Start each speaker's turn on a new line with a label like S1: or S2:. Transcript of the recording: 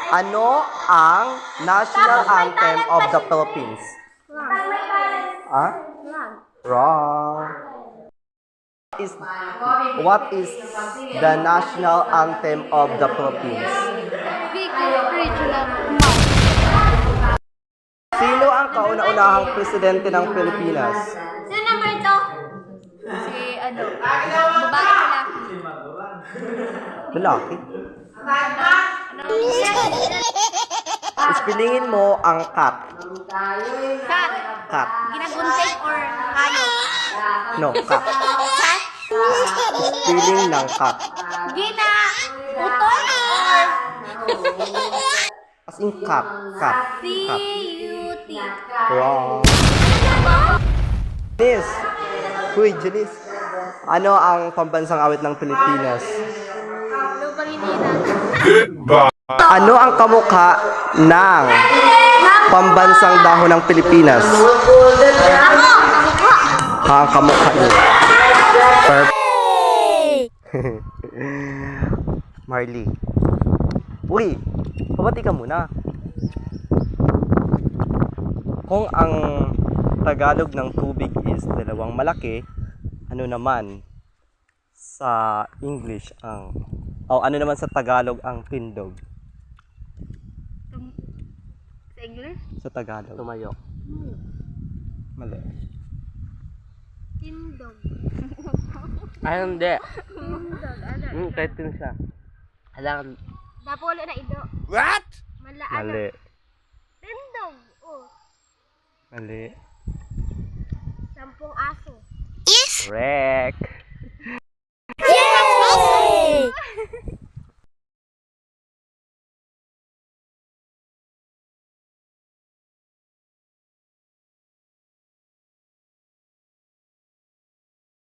S1: Ano ang national anthem of the Philippines? Ah? Wrong. What is the national anthem of the Philippines? Sino ang kauna-unahang presidente ng Pilipinas?
S2: Sino number 2? Si babae lalaki.
S1: Lalaki. Ispilingin mo ang cat.
S2: Cat.
S1: Cat.
S2: Ginagunting or hayop?
S1: No, cat.
S2: Cat?
S1: Spelling ng cat.
S2: Utol or
S1: As in cat. Cat. Cat.
S2: C-U-T?
S1: Wrong. Janice. Uy, Janice. Ano ang pambansang awit ng Pilipinas? Ano ang kamukha ng pambansang dahon ng Pilipinas? Ha, ang kamukha niyo. Perfect. Marley. Uy, pabati ka muna. Kung ang Tagalog ng tubig is dalawang malaki, ano naman sa English ang ano naman sa Tagalog ang tindog?
S2: Sa English?
S1: Sa Tagalog. Tumayo. Mali.
S2: Tindog.
S1: Ay, hindi.
S2: Tindog. Ano?
S1: Kahit din siya. Alam.
S2: Napolo na ido.
S1: What?
S2: Mali.
S1: Mali.
S2: Tindog. Oh.
S1: Mali.
S2: 10 aso.
S1: Correct.